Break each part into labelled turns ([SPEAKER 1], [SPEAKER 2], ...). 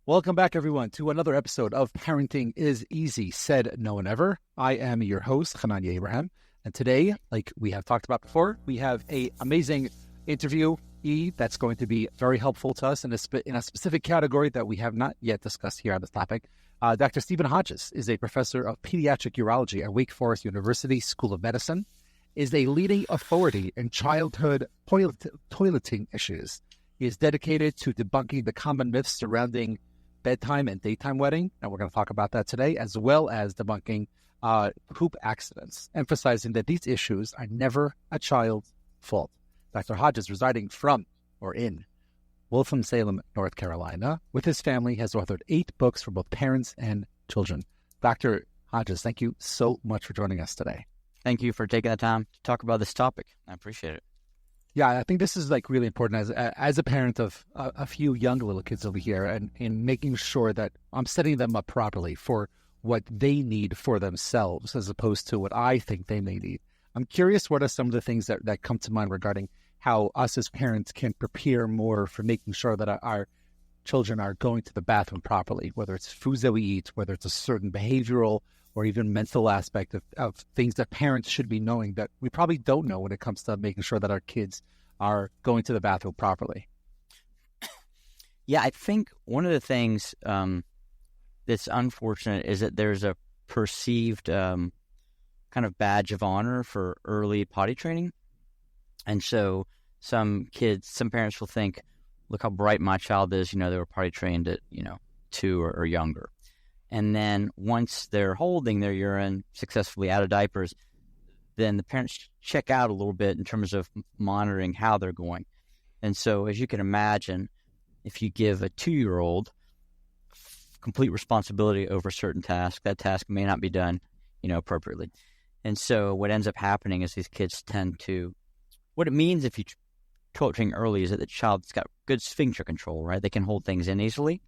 [SPEAKER 1] Welcome back, everyone, to another episode of Parenting is Easy, Said No One Ever. I am your host, Hananya Abraham, and today, like we have talked about before, we have an amazing interview that's going to be very helpful to us in a specific category that we have not yet discussed here on this topic. Dr. Stephen Hodges is a professor of pediatric urology at Wake Forest University School of Medicine, is a leading authority in childhood toileting issues. He is dedicated to debunking the common myths surrounding bedtime and daytime wetting, and we're going to talk about that today, as well as debunking poop accidents, emphasizing that these issues are never a child's fault. Dr. Hodges, residing in Winston-Salem, North Carolina, with his family, has authored 8 books for both parents and children. Dr. Hodges, thank you so much for joining us today.
[SPEAKER 2] Thank you for taking the time to talk about this topic. I appreciate it.
[SPEAKER 1] Yeah, I think this is really important as a parent of a few young little kids over here, and in making sure that I'm setting them up properly for what they need for themselves, as opposed to what I think they may need. I'm curious, what are some of the things that come to mind regarding how us as parents can prepare more for making sure that our children are going to the bathroom properly, whether it's foods that we eat, whether it's a certain behavioral or even mental aspect of things that parents should be knowing that we probably don't know when it comes to making sure that our kids are going to the bathroom properly.
[SPEAKER 2] Yeah, I think one of the things that's unfortunate is that there's a perceived kind of badge of honor for early potty training. And so some parents will think, look how bright my child is, they were potty trained at, 2 or younger. And then once they're holding their urine successfully out of diapers, then the parents check out a little bit in terms of monitoring how they're going. And so as you can imagine, if you give a 2-year-old complete responsibility over a certain task, that task may not be done, appropriately. And so what ends up happening is these kids what it means if you toilet train early is that the child's got good sphincter control, right? They can hold things in easily.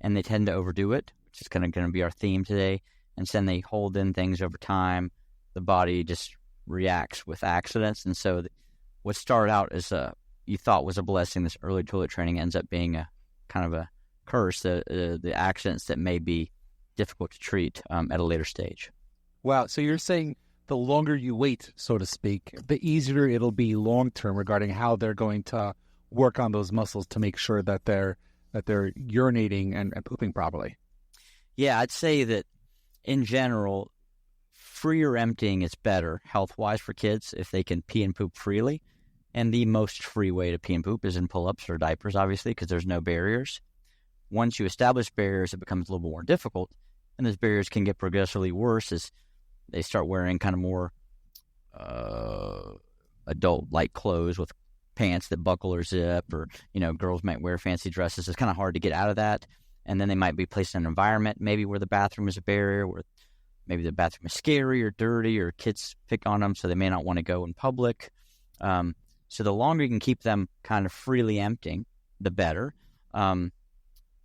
[SPEAKER 2] And they tend to overdo it, which is kind of going to be our theme today. And so then they hold in things over time. The body just reacts with accidents. And so what started out as you thought was a blessing, this early toilet training, ends up being a kind of a curse, the accidents that may be difficult to treat at a later stage.
[SPEAKER 1] Wow. So you're saying the longer you wait, so to speak, the easier it'll be long-term regarding how they're going to work on those muscles to make sure that they're urinating and pooping properly.
[SPEAKER 2] Yeah, I'd say that in general, freer emptying is better health-wise for kids if they can pee and poop freely. And the most free way to pee and poop is in pull-ups or diapers, obviously, because there's no barriers. Once you establish barriers, it becomes a little more difficult. And those barriers can get progressively worse as they start wearing kind of more adult-like clothes with pants that buckle or zip, or, girls might wear fancy dresses. It's kind of hard to get out of that. And then they might be placed in an environment maybe where the bathroom is a barrier, where maybe the bathroom is scary or dirty, or kids pick on them, so they may not want to go in public. So the longer you can keep them kind of freely emptying, the better. And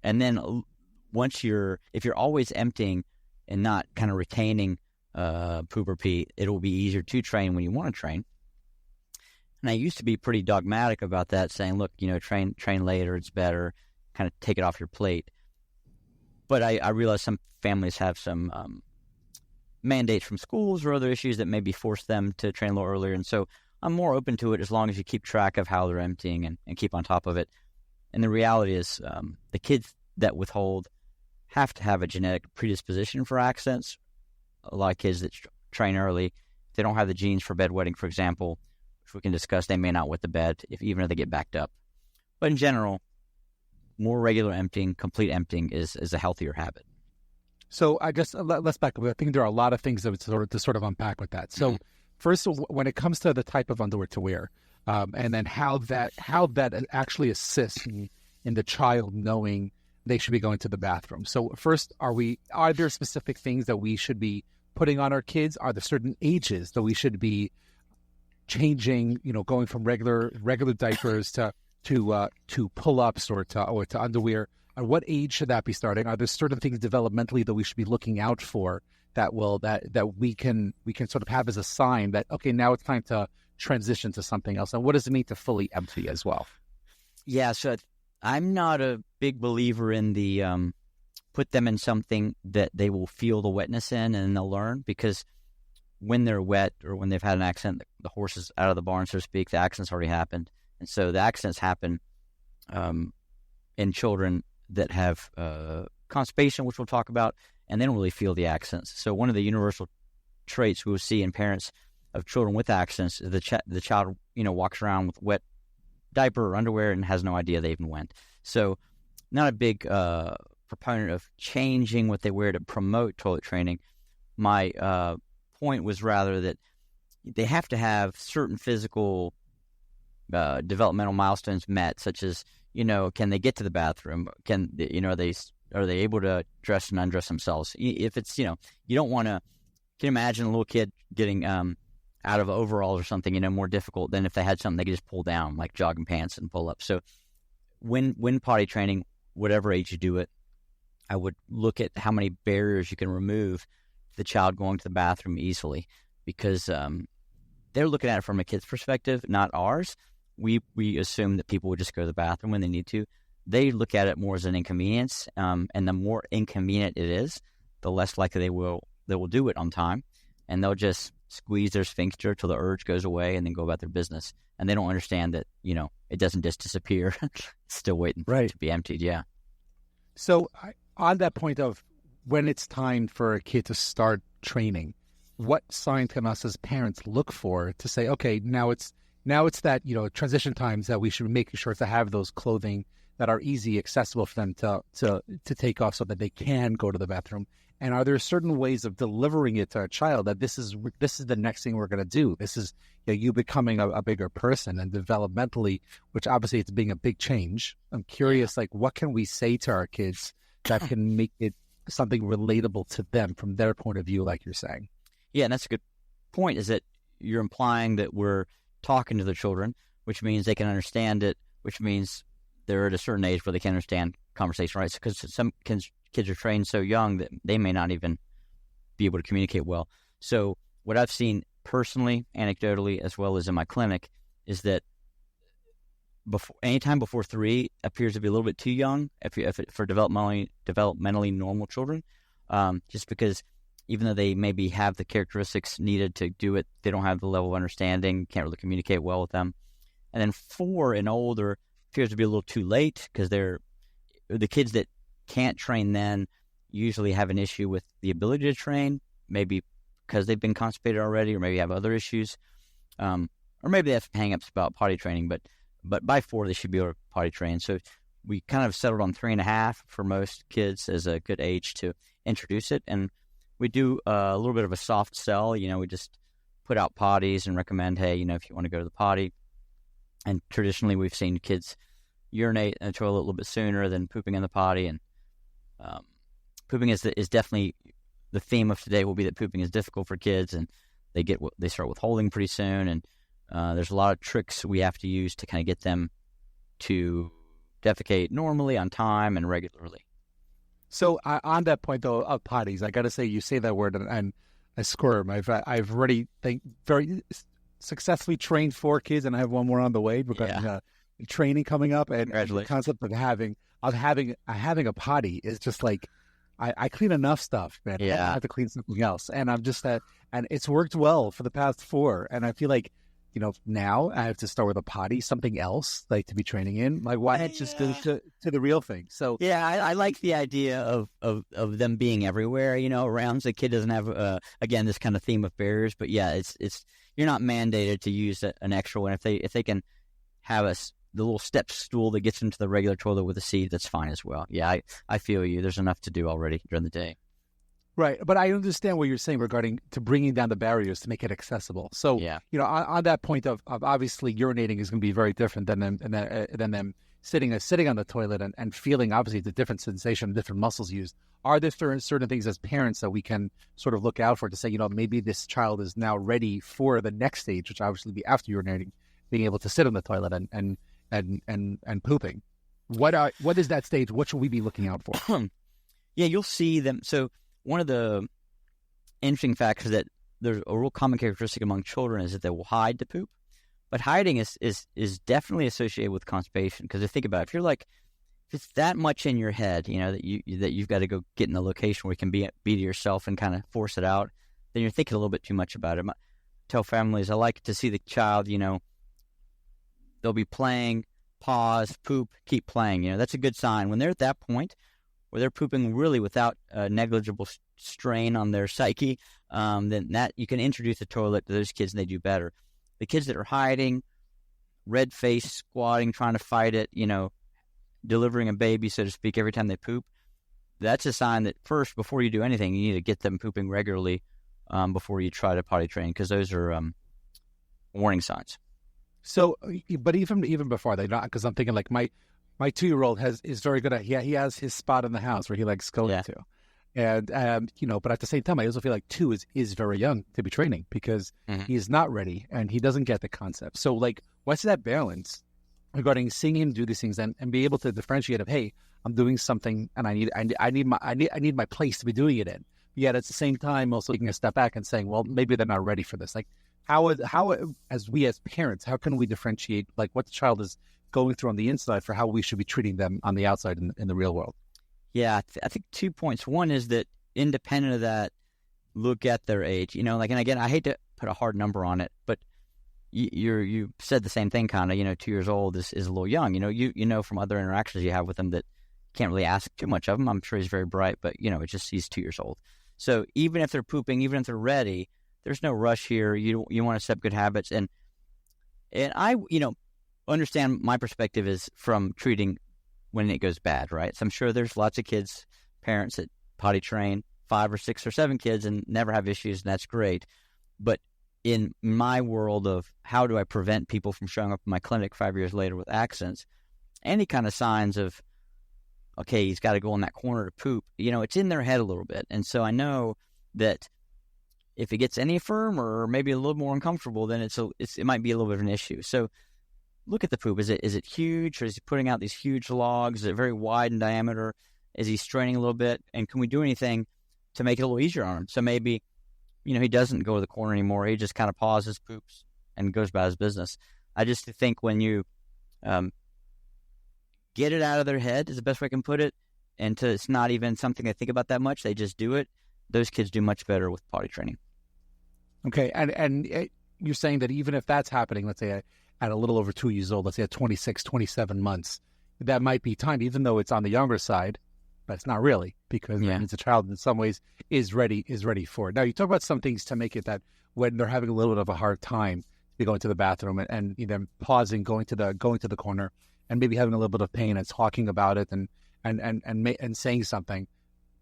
[SPEAKER 2] then if you're always emptying and not kind of retaining poop or pee, it'll be easier to train when you want to train. And I used to be pretty dogmatic about that, saying, look, train later, it's better, kind of take it off your plate. But I realize some families have some mandates from schools or other issues that maybe force them to train a little earlier. And so I'm more open to it as long as you keep track of how they're emptying and keep on top of it. And the reality is the kids that withhold have to have a genetic predisposition for accidents. A lot of kids that train early, if they don't have the genes for bedwetting, for example, which we can discuss, they may not wet the bed even if they get backed up. But in general, more regular emptying, complete emptying is a healthier habit.
[SPEAKER 1] So I guess let's back up. I think there are a lot of things to sort of unpack with that. So first, when it comes to the type of underwear to wear, and then how that actually assists in the child knowing they should be going to the bathroom. So first, are there specific things that we should be putting on our kids? Are there certain ages that we should be changing, going from regular diapers to pull-ups or to underwear? At what age should that be starting? Are there certain things developmentally that we should be looking out for that we can sort of have as a sign that, okay, now it's time to transition to something else? And what does it mean to fully empty as well?
[SPEAKER 2] Yeah, so I'm not a big believer in the put them in something that they will feel the wetness in and they'll learn, because when they're wet or when they've had an accident, the horse is out of the barn, so to speak. The accident's already happened. And so the accidents happen in children that have constipation, which we'll talk about, and they don't really feel the accidents. So one of the universal traits we will see in parents of children with accidents is the child, walks around with wet diaper or underwear and has no idea they even went. So not a big proponent of changing what they wear to promote toilet training. My point was rather that they have to have certain physical developmental milestones met, such as, can they get to the bathroom? Are they able to dress and undress themselves? If it's, you don't want to, can you imagine a little kid getting out of overalls or something, more difficult than if they had something they could just pull down, like jogging pants and pull up. So when potty training, whatever age you do it, I would look at how many barriers you can remove to the child going to the bathroom easily, because they're looking at it from a kid's perspective, not ours. We assume that people would just go to the bathroom when they need to. They look at it more as an inconvenience, and the more inconvenient it is, the less likely they will do it on time, and they'll just squeeze their sphincter till the urge goes away and then go about their business. And they don't understand that, it doesn't just disappear. It's still waiting to be emptied. Yeah.
[SPEAKER 1] So on that point of when it's time for a kid to start training, what signs can us as parents look for to say, okay, now it's that, transition times that we should be making sure to have those clothing that are easy, accessible for them to take off so that they can go to the bathroom? And are there certain ways of delivering it to a child that this is the next thing we're going to do? This is you becoming a bigger person, and developmentally, which obviously it's being a big change. I'm curious, what can we say to our kids that can make it something relatable to them from their point of view, like you're saying?
[SPEAKER 2] Yeah, and that's a good point, is that you're implying that we're talking to the children, which means they can understand it, which means they're at a certain age where they can understand conversation, right? Because some kids are trained so young that they may not even be able to communicate well. So what I've seen personally, anecdotally, as well as in my clinic, is that anytime before 3 appears to be a little bit too young for developmentally normal children, just because even though they maybe have the characteristics needed to do it, they don't have the level of understanding, can't really communicate well with them. And then 4 and older appears to be a little too late, because they're the kids that can't train then usually have an issue with the ability to train, maybe because they've been constipated already, or maybe have other issues, or maybe they have some hang-ups about potty training, but by 4 they should be able to potty train. So we kind of settled on 3.5 for most kids as a good age to introduce it. And we do a little bit of a soft sell. We just put out potties and recommend, hey, if you want to go to the potty. And traditionally we've seen kids urinate in the toilet a little bit sooner than pooping in the potty. And pooping is definitely the theme of today. Will be that pooping is difficult for kids, and they start withholding pretty soon. And there's a lot of tricks we have to use to kind of get them to defecate normally, on time, and regularly.
[SPEAKER 1] So on that point, though, of potties, I got to say, you say that word and I squirm. I've already very successfully trained 4 kids, and I have one more on the way. We've got training coming up, and the concept of having a potty is just like, I clean enough stuff, man.
[SPEAKER 2] Yeah.
[SPEAKER 1] I have to clean something else, and I'm just and it's worked well for the past 4, and I feel like, now I have to start with a potty, something else to be training in. Why not just go to the real thing? So
[SPEAKER 2] yeah, I like the idea of them being everywhere, around. So the kid doesn't have again this kind of theme of barriers. But yeah, it's you're not mandated to use an extra one. If they can have the little step stool that gets into the regular toilet with a seat, that's fine as well. Yeah, I feel you. There's enough to do already during the day.
[SPEAKER 1] Right, but I understand what you're saying regarding to bringing down the barriers to make it accessible. So, on that point of obviously urinating is going to be very different than them sitting on the toilet and feeling, obviously, the different sensation, different muscles used. Are there certain things as parents that we can sort of look out for to say, maybe this child is now ready for the next stage, which obviously be after urinating, being able to sit on the toilet and pooping? What is that stage? What should we be looking out for?
[SPEAKER 2] Yeah, you'll see them. So one of the interesting factors that there's a real common characteristic among children is that they will hide to poop. But hiding is definitely associated with constipation. Because if you think about it, if you're like if it's that much in your head, that you've got to go get in a location where you can be to yourself and kind of force it out, then you're thinking a little bit too much about it. I tell families I like to see the child, they'll be playing, pause, poop, keep playing. That's a good sign. When they're at that point where they're pooping really without a negligible strain on their psyche, then that you can introduce the toilet to those kids and they do better. The kids that are hiding, red face, squatting, trying to fight it, delivering a baby, so to speak, every time they poop, that's a sign that first, before you do anything, you need to get them pooping regularly before you try to potty train, because those are warning signs.
[SPEAKER 1] So, but even before that, because I'm thinking like my 2-year-old is very good at, he has his spot in the house where he likes going to. And, but at the same time, I also feel like 2 is very young to be training, because he is not ready and he doesn't get the concept. So like, what's that balance regarding seeing him do these things and be able to differentiate of, hey, I'm doing something and I need my place to be doing it in. Yet at the same time, also taking a step back and saying, well, maybe they're not ready for this. Like how as we as parents, how can we differentiate like what the child is going through on the inside for how we should be treating them on the outside in the real world?
[SPEAKER 2] Yeah, I think 2 points. One is that independent of that, look at their age. And again, I hate to put a hard number on it, but you said the same thing kind of. 2 years old is a little young. You know from other interactions you have with them that you can't really ask too much of him. I'm sure he's very bright, but it's just he's 2 years old. So even if they're pooping, even if they're ready, there's no rush here. You want to set good habits, and I understand my perspective is from treating when it goes bad, right? So I'm sure there's lots of kids, parents that potty train 5 or 6 or 7 kids and never have issues, and that's great. But in my world of how do I prevent people from showing up in my clinic 5 years later with accidents, any kind of signs of, okay, he's got to go in that corner to poop, it's in their head a little bit. And so I know that if it gets any firmer or maybe a little more uncomfortable, then it might be a little bit of an issue. So look at the poop. Is it huge, or is he putting out these huge logs? Is it very wide in diameter? Is he straining a little bit? And can we do anything to make it a little easier on him? So maybe, he doesn't go to the corner anymore. He just kind of pauses, poops, and goes about his business. I just think when you get it out of their head is the best way I can put it, and it's not even something they think about that much. They just do it. Those kids do much better with potty training.
[SPEAKER 1] Okay, and you're saying that even if that's happening, let's say at a little over 2 years old, let's say at 26, 27 months, that might be time, even though it's on the younger side, but it's not really, because it's a child in some ways is ready for it. Now, you talk about some things to make it that when they're having a little bit of a hard time to going to the bathroom and them pausing, going to the corner, and maybe having a little bit of pain and talking about it and saying something.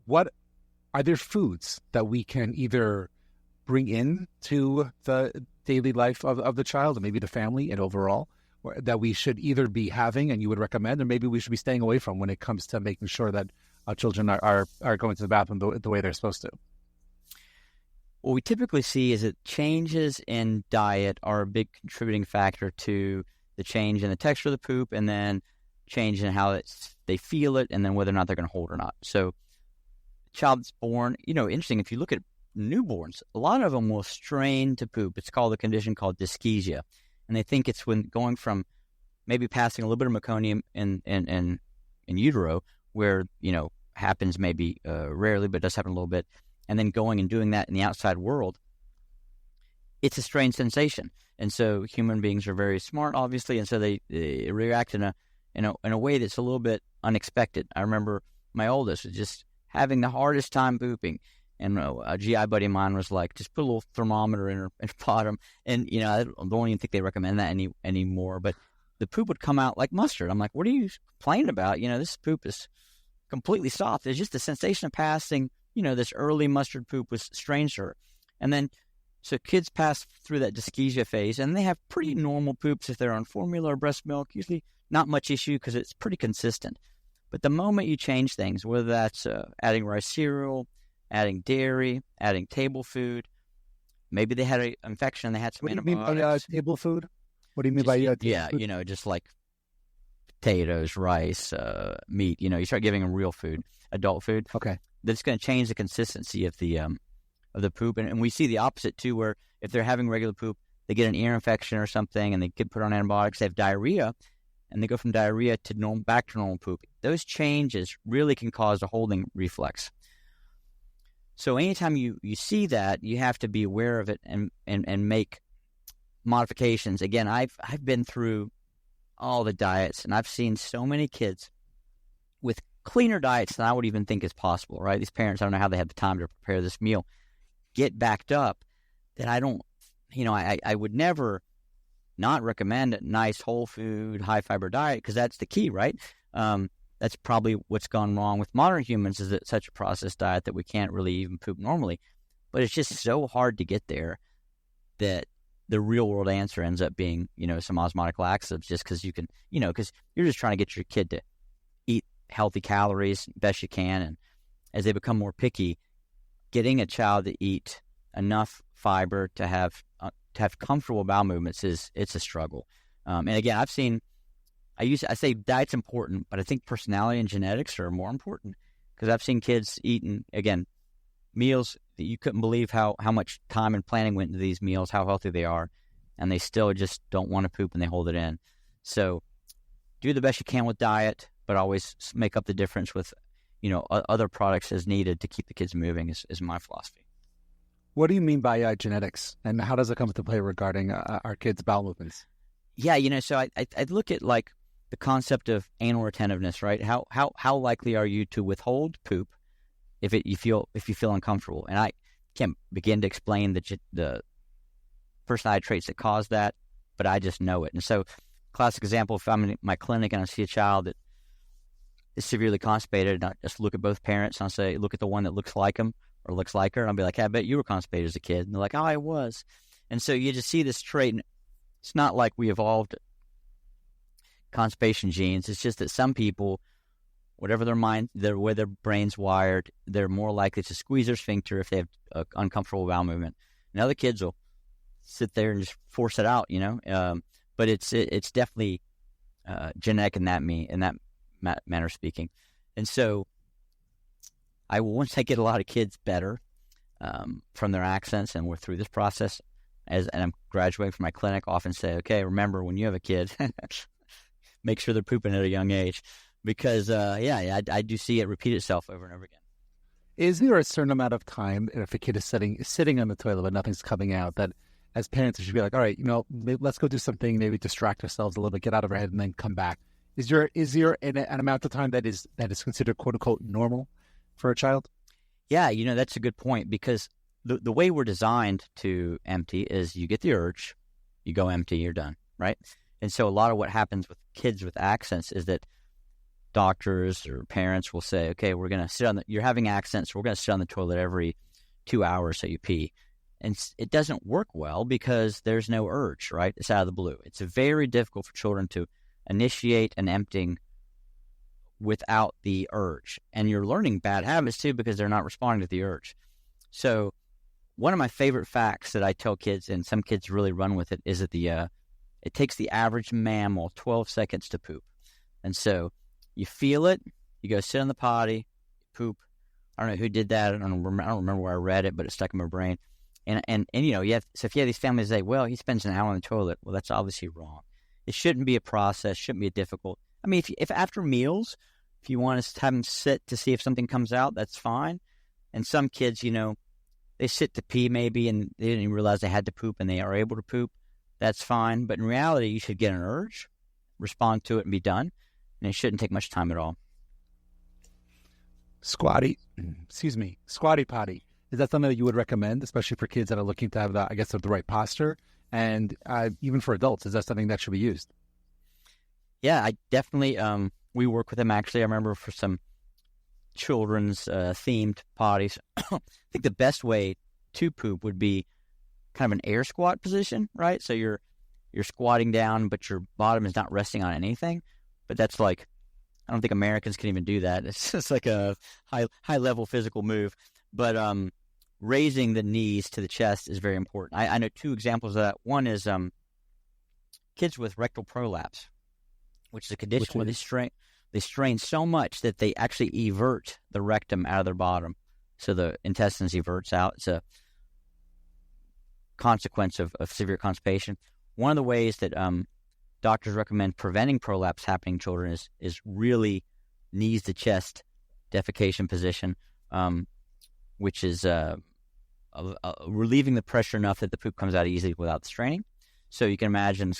[SPEAKER 1] What are there foods that we can either bring in to the daily life of the child and maybe the family and overall, or that we should either be having and you would recommend, or maybe we should be staying away from when it comes to making sure that our children are going to the bathroom the way they're supposed to?
[SPEAKER 2] What we typically see is that changes in diet are a big contributing factor to the change in the texture of the poop, and then change in how they feel it, and then whether or not they're going to hold or not. So the child's born, interesting, if you look at newborns, a lot of them will strain to poop. It's called a condition called dyschezia. And they think it's when going from maybe passing a little bit of meconium in utero, where, happens maybe rarely, but does happen a little bit, and then going and doing that in the outside world, it's a strange sensation. And so human beings are very smart, obviously, and so they react in a way that's a little bit unexpected. I remember my oldest was just having the hardest time pooping, and a GI buddy of mine was like, just put a little thermometer in her bottom, and I don't even think they recommend that anymore. But the poop would come out like mustard. I'm like, what are you complaining about? This poop is completely soft. It's just the sensation of passing. This early mustard poop was strange to her, and then. So kids pass through that dyschezia phase, and they have pretty normal poops if they're on formula or breast milk. Usually not much issue because it's pretty consistent. But the moment you change things, whether that's adding rice cereal, adding dairy, adding table food, maybe they had an infection, they had some antibiotics.
[SPEAKER 1] What do you mean by table food? What do you mean by
[SPEAKER 2] table food? Just like potatoes, rice, meat. You start giving them real food, adult food.
[SPEAKER 1] Okay.
[SPEAKER 2] That's going to change the consistency of the poop, and we see the opposite too, where if they're having regular poop, they get an ear infection or something, and they get put on antibiotics, they have diarrhea, and they go from diarrhea to normal, back to normal poop. Those changes really can cause a holding reflex. So anytime you see that, you have to be aware of it and make modifications. Again, I've been through all the diets, and I've seen so many kids with cleaner diets than I would even think is possible, right? These parents, I don't know how they have the time to prepare this meal, get backed up, that I don't, I would never not recommend a nice whole food, high fiber diet, because that's the key, right? That's probably what's gone wrong with modern humans, is it's such a processed diet that we can't really even poop normally. But it's just so hard to get there that the real world answer ends up being, some osmotic laxatives, just because you can, because you're just trying to get your kid to eat healthy calories best you can. And as they become more picky, getting a child to eat enough fiber to have comfortable bowel movements it's a struggle. And again, I say diet's important, but I think personality and genetics are more important, because I've seen kids eating, again, meals that you couldn't believe how much time and planning went into these meals, how healthy they are, and they still just don't want to poop and they hold it in. So do the best you can with diet, but always make up the difference with, other products as needed to keep the kids moving is my philosophy.
[SPEAKER 1] What do you mean by genetics, and how does it come into play regarding our kids' bowel movements?
[SPEAKER 2] Yeah, so I look at like the concept of anal retentiveness, right? How likely are you to withhold poop if you feel uncomfortable? And I can't begin to explain the personality traits that cause that, but I just know it. And so, classic example: if I'm in my clinic and I see a child that is severely constipated, and I just look at both parents and I'll say, look at the one that looks like him or looks like her, and I'll be like, hey, I bet you were constipated as a kid. And they're like, oh, I was. And so you just see this trait, and it's not like we evolved constipation genes. It's just that some people, whatever their way their brain's wired, they're more likely to squeeze their sphincter if they have an uncomfortable bowel movement. And other kids will sit there and just force it out, But it's definitely genetic in that manner speaking. And so once I get a lot of kids better from their accents, and we're through this process, and I'm graduating from my clinic, often say, okay, remember when you have a kid, make sure they're pooping at a young age, because I do see it repeat itself over and over again.
[SPEAKER 1] Is there a certain amount of time if a kid is sitting on the toilet but nothing's coming out, that as parents we should be like, all right, let's go do something, maybe distract ourselves a little bit, get out of our head, and then come back? Is there an amount of time that is considered quote unquote normal for a child?
[SPEAKER 2] Yeah, that's a good point, because the way we're designed to empty is you get the urge, you go empty, you're done, right? And so a lot of what happens with kids with accents is that doctors or parents will say, okay, we're going to sit you're having accents, so we're going to sit on the toilet every 2 hours so you pee. And it doesn't work well because there's no urge, right? It's out of the blue. It's very difficult for children to initiate an emptying without the urge. And you're learning bad habits too, because they're not responding to the urge. So one of my favorite facts that I tell kids, and some kids really run with it, is that it takes the average mammal 12 seconds to poop. And so you feel it, you go sit on the potty, poop. I don't know who did that. I don't remember where I read it, but it stuck in my brain. And so if you have these families say, well, he spends an hour on the toilet, well, that's obviously wrong. It shouldn't be a process, shouldn't be difficult. I mean, if after meals, if you want to have them sit to see if something comes out, that's fine. And some kids, they sit to pee maybe, and they didn't even realize they had to poop, and they are able to poop. That's fine. But in reality, you should get an urge, respond to it, and be done. And it shouldn't take much time at all.
[SPEAKER 1] Squatty potty. Is that something that you would recommend, especially for kids that are looking to have the right posture? And even for adults, is that something that should be used?
[SPEAKER 2] Yeah, I definitely, we work with them actually. I remember for some children's themed potties, I think the best way to poop would be kind of an air squat position, right? So you're squatting down, but your bottom is not resting on anything. But that's like, I don't think Americans can even do that. It's just like a high level physical move. But raising the knees to the chest is very important. I know two examples of that. One is kids with rectal prolapse, which is a condition where they strain so much that they actually evert the rectum out of their bottom. So the intestines everts out. It's a consequence of severe constipation. One of the ways that doctors recommend preventing prolapse happening in children is really knees to chest defecation position, which is relieving the pressure enough that the poop comes out easily without straining. So you can imagine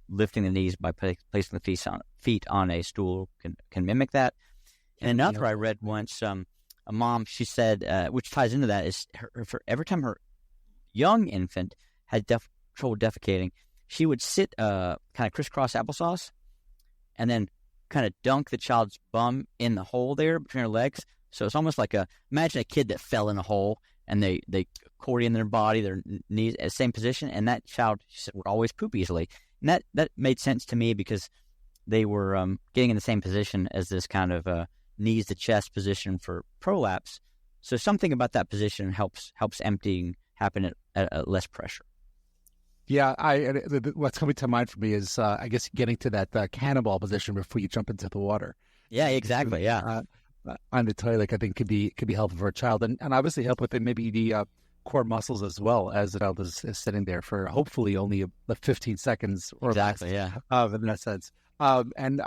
[SPEAKER 2] lifting the knees by placing the feet on a stool can mimic that. And another I read once, a mom, she said, which ties into that, is every time her young infant had trouble defecating, she would sit kind of crisscross applesauce and then kind of dunk the child's bum in the hole there between her legs. So it's almost like imagine a kid that fell in a hole and they accordion their body, their knees at the same position, and that child, she said, would always poop easily. And that made sense to me because they were getting in the same position as this kind of knees to chest position for prolapse. So something about that position helps emptying happen at less pressure.
[SPEAKER 1] Yeah, what's coming to mind for me is, I guess, getting to that cannonball position before you jump into the water.
[SPEAKER 2] Yeah, exactly. Yeah,
[SPEAKER 1] on the toilet, I think could be helpful for a child, and obviously help with maybe the core muscles as well, as the child is sitting there for hopefully only 15 seconds or
[SPEAKER 2] exactly.
[SPEAKER 1] less,
[SPEAKER 2] Yeah,
[SPEAKER 1] in that sense. And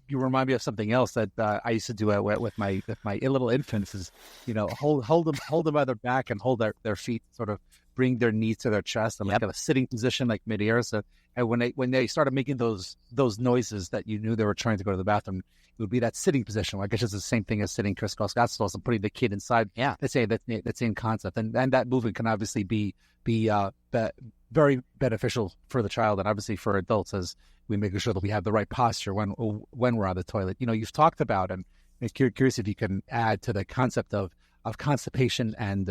[SPEAKER 1] you remind me of something else that I used to do with my little infants is, hold them by their back and hold their feet, sort of bring their knees to their chest and like a sitting position, like midair. So, and when they started making those noises that you knew they were trying to go to the bathroom, it would be that sitting position. I guess it's the same thing as sitting crisscross applesauce and putting the kid inside.
[SPEAKER 2] Yeah,
[SPEAKER 1] let's say that same concept, and that movement can obviously be very beneficial for the child and obviously for adults as we make sure that we have the right posture when we're on the toilet. You've talked about, and I'm curious if you can add to the concept of constipation and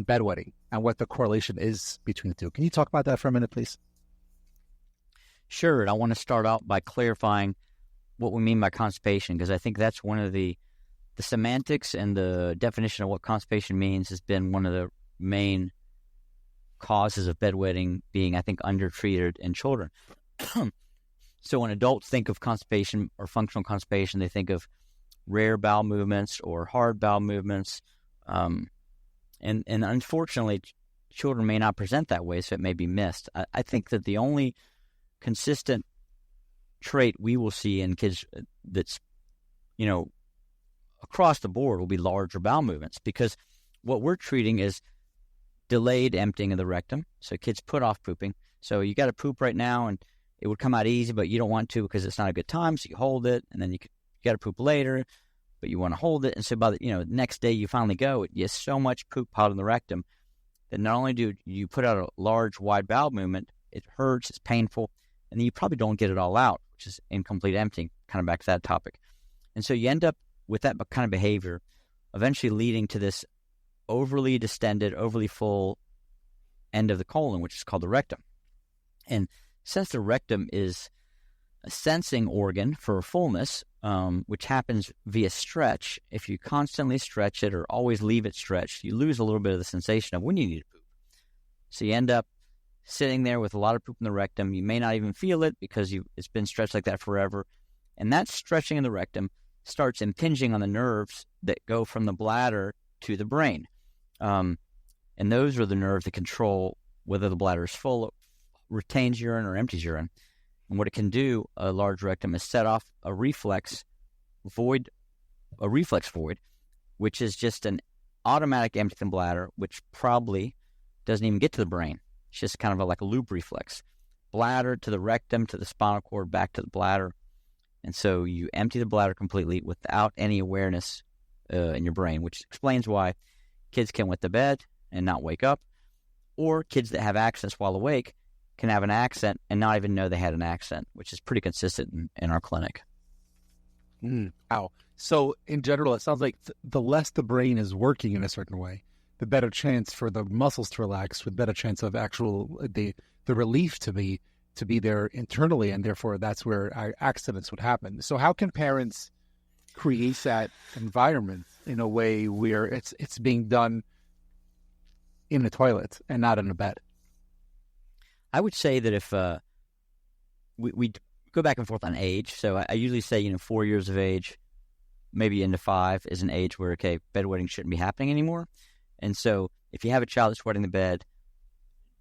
[SPEAKER 1] bedwetting and what the correlation is between the two. Can you talk about that for a minute, please?
[SPEAKER 2] Sure. And I want to start out by clarifying what we mean by constipation, because I think that's one of the semantics and the definition of what constipation means has been one of the main causes of bedwetting being, I think, undertreated in children. So when adults think of constipation or functional constipation, they think of rare bowel movements or hard bowel movements. And unfortunately, children may not present that way, so it may be missed. I think that the only consistent trait we will see in kids that's, across the board will be larger bowel movements, because what we're treating is delayed emptying of the rectum. So kids put off pooping. So you got to poop right now and it would come out easy, but you don't want to because it's not a good time. So you hold it, and then you got to poop later, but you want to hold it. And so by the next day you finally go, you have so much poop out in the rectum that not only do you put out a large, wide bowel movement, it hurts, it's painful, and then you probably don't get it all out, which is incomplete emptying, kind of back to that topic. And so you end up with that kind of behavior, eventually leading to this overly distended, overly full end of the colon, which is called the rectum. And since the rectum is a sensing organ for fullness, which happens via stretch, if you constantly stretch it or always leave it stretched, you lose a little bit of the sensation of when you need to poop. So you end up sitting there with a lot of poop in the rectum. You may not even feel it because it's been stretched like that forever. And that stretching in the rectum starts impinging on the nerves that go from the bladder to the brain. And those are the nerves that control whether the bladder is full, retains urine, or empties urine. And what it can do, a large rectum, is set off a reflex void, which is just an automatic emptying bladder, which probably doesn't even get to the brain. It's just kind of like a loop reflex. Bladder to the rectum, to the spinal cord, back to the bladder. And so you empty the bladder completely without any awareness in your brain, which explains why kids can wet the bed and not wake up, or kids that have accents while awake can have an accent and not even know they had an accent, which is pretty consistent in our clinic.
[SPEAKER 1] Wow. So in general, it sounds like the less the brain is working in a certain way, the better chance for the muscles to relax, with better chance of actual the relief to be there internally, and therefore that's where our accidents would happen. So how can parents create that environment in a way where it's being done in the toilet and not in a bed?
[SPEAKER 2] I would say that if we go back and forth on age, so I usually say 4 years of age, maybe into 5, is an age where bedwetting shouldn't be happening anymore. And so if you have a child that's wetting the bed,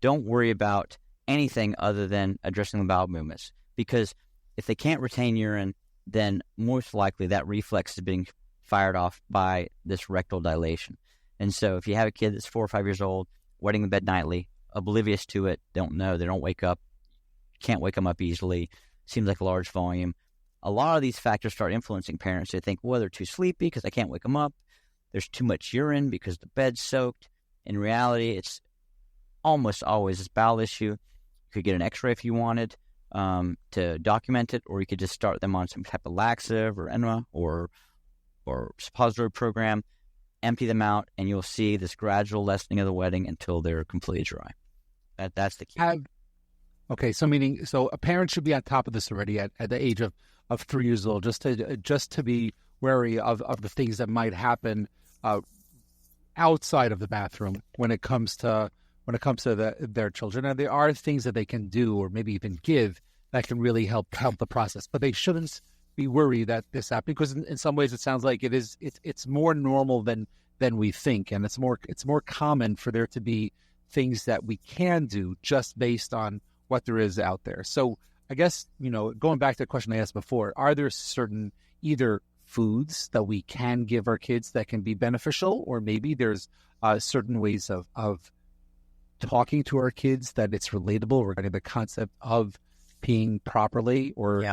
[SPEAKER 2] don't worry about anything other than addressing the bowel movements, because if they can't retain urine, then most likely that reflex is being fired off by this rectal dilation. And so if you have a kid that's 4 or 5 years old, wetting the bed nightly, oblivious to it, don't know, they don't wake up, can't wake them up easily, seems like a large volume. A lot of these factors start influencing parents. They think, well, they're too sleepy because I can't wake them up. There's too much urine because the bed's soaked. In reality, it's almost always a bowel issue. You could get an x-ray if you wanted to document it, or you could just start them on some type of laxative or enema or suppository program, empty them out, and you'll see this gradual lessening of the wetting until they're completely dry. That's the key.
[SPEAKER 1] Okay, so a parent should be on top of this already at the age of 3 years old, just to be wary of the things that might happen outside of the bathroom when it comes to their children. And there are things that they can do or maybe even give that can really help the process. But they shouldn't be worried that this happened, because in some ways it sounds like it's more normal than we think, and it's more common for there to be things that we can do just based on what there is out there. So I guess, going back to the question I asked before, are there certain either foods that we can give our kids that can be beneficial, or maybe there's certain ways of talking to our kids that it's relatable regarding the concept of peeing properly or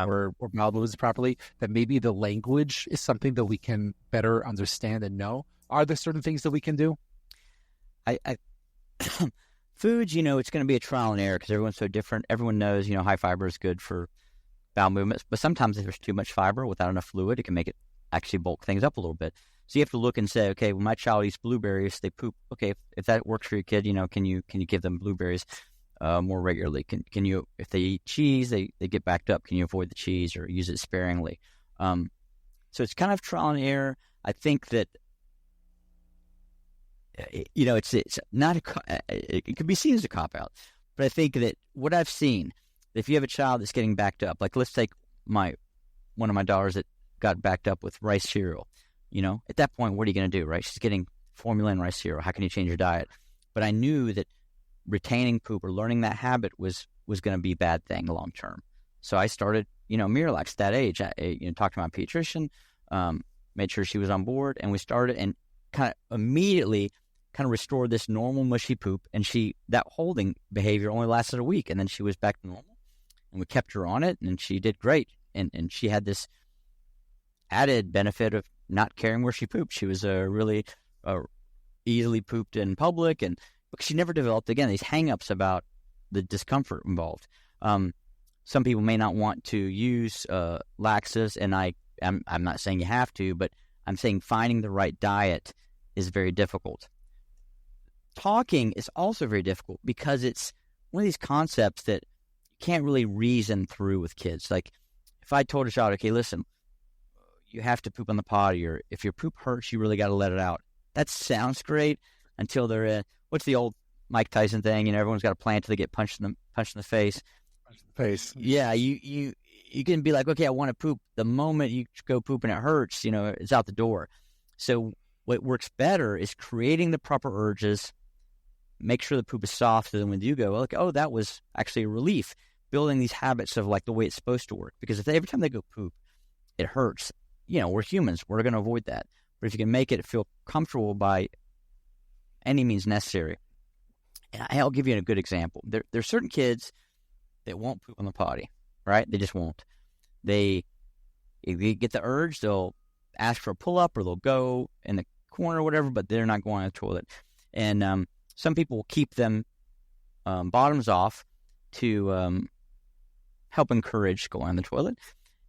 [SPEAKER 1] bowel movements properly, that maybe the language is something that we can better understand and know? Are there certain things that we can do?
[SPEAKER 2] I foods, it's going to be a trial and error because everyone's so different. Everyone knows, high fiber is good for bowel movements, but sometimes if there's too much fiber without enough fluid, it can make it actually bulk things up a little bit. So you have to look and say, okay, when my child eats blueberries, they poop. Okay, if that works for your kid, can you give them blueberries more regularly? Can you, if they eat cheese, they get backed up, can you avoid the cheese or use it sparingly? So it's kind of trial and error. I think that it's not it could be seen as a cop-out, but I think that what I've seen, if you have a child that's getting backed up, like let's take one of my daughters that got backed up with rice cereal, at that point, what are you going to do, right? She's getting formula and rice cereal. How can you change your diet? But I knew that retaining poop or learning that habit was going to be a bad thing long term. So I started, Miralax at that age. I talked to my pediatrician, made sure she was on board, and we started and kind of immediately kind of restored this normal mushy poop. And that holding behavior only lasted a week, and then she was back to normal. And we kept her on it, and she did great. And she had this added benefit of not caring where she pooped. She was really easily pooped in public, and she never developed, again, these hang-ups about the discomfort involved. Some people may not want to use laxatives, and I'm not saying you have to, but I'm saying finding the right diet is very difficult. Talking is also very difficult because it's one of these concepts that you can't really reason through with kids. Like if I told a child, okay, listen, you have to poop on the potty, or if your poop hurts, you really got to let it out. That sounds great until they're in, what's the old Mike Tyson thing? Everyone's got a plan until they get punched in the face. Yeah, you can be like, okay, I want to poop. The moment you go poop and it hurts, it's out the door. So what works better is creating the proper urges, make sure the poop is soft, so then when you go, like, oh, that was actually a relief. Building these habits of like the way it's supposed to work. Because if every time they go poop, it hurts, we're humans. We're going to avoid that. But if you can make it feel comfortable by any means necessary. And I'll give you a good example. There's certain kids that won't poop on the potty, right? They just won't. If they get the urge, they'll ask for a pull-up or they'll go in the corner or whatever, but they're not going on the toilet. And some people will keep them bottoms off to help encourage going on the toilet.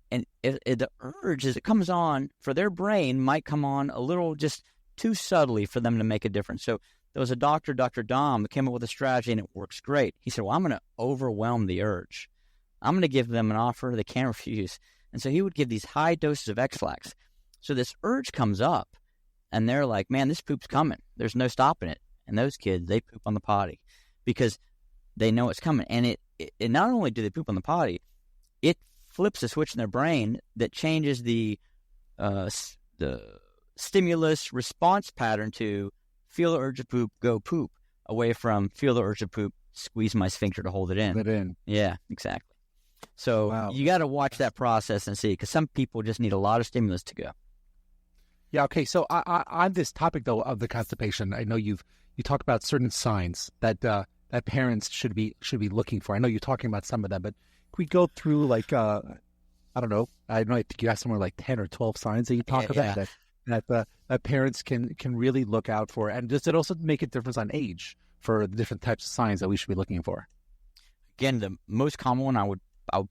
[SPEAKER 2] And if the urge, as it comes on, for their brain, might come on a little just too subtly for them to make a difference. So there was a doctor, Dr. Dom, that came up with a strategy, and it works great. He said, well, I'm going to overwhelm the urge. I'm going to give them an offer they can't refuse. And so he would give these high doses of X-Lax. So this urge comes up, and they're like, man, this poop's coming. There's no stopping it. And those kids, they poop on the potty because they know it's coming. And it not only do they poop on the potty, it flips a switch in their brain that changes the stimulus response pattern to feel the urge to poop, go poop, away from feel the urge to poop, squeeze my sphincter to hold it in.
[SPEAKER 1] Hold it in.
[SPEAKER 2] Yeah, exactly. So
[SPEAKER 1] Wow.
[SPEAKER 2] you got to watch that process and see, because some people just need a lot of stimulus to go.
[SPEAKER 1] Yeah. Okay. So on this topic though of the constipation, I know you talk about certain signs that that parents should be looking for. I know you're talking about some of them, but can we go through like I don't know. I think you have somewhere like 10 or 12 signs that you talk about that parents can really look out for, and does it also make a difference on age for the different types of signs that we should be looking for?
[SPEAKER 2] Again, the most common one I would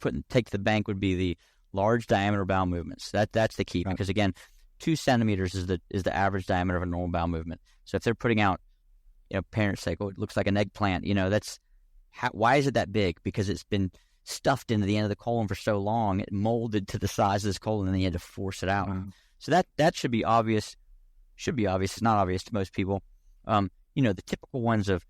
[SPEAKER 2] put and take to the bank would be the large diameter bowel movements. That's the key, because again, 2 centimeters is the average diameter of a normal bowel movement. So if they're putting out, parents say, "Oh, it looks like an eggplant," why is it that big? Because it's been stuffed into the end of the colon for so long, it molded to the size of this colon, and then you had to force it out. So that should be obvious. Should be obvious. It's not obvious to most people. The typical ones of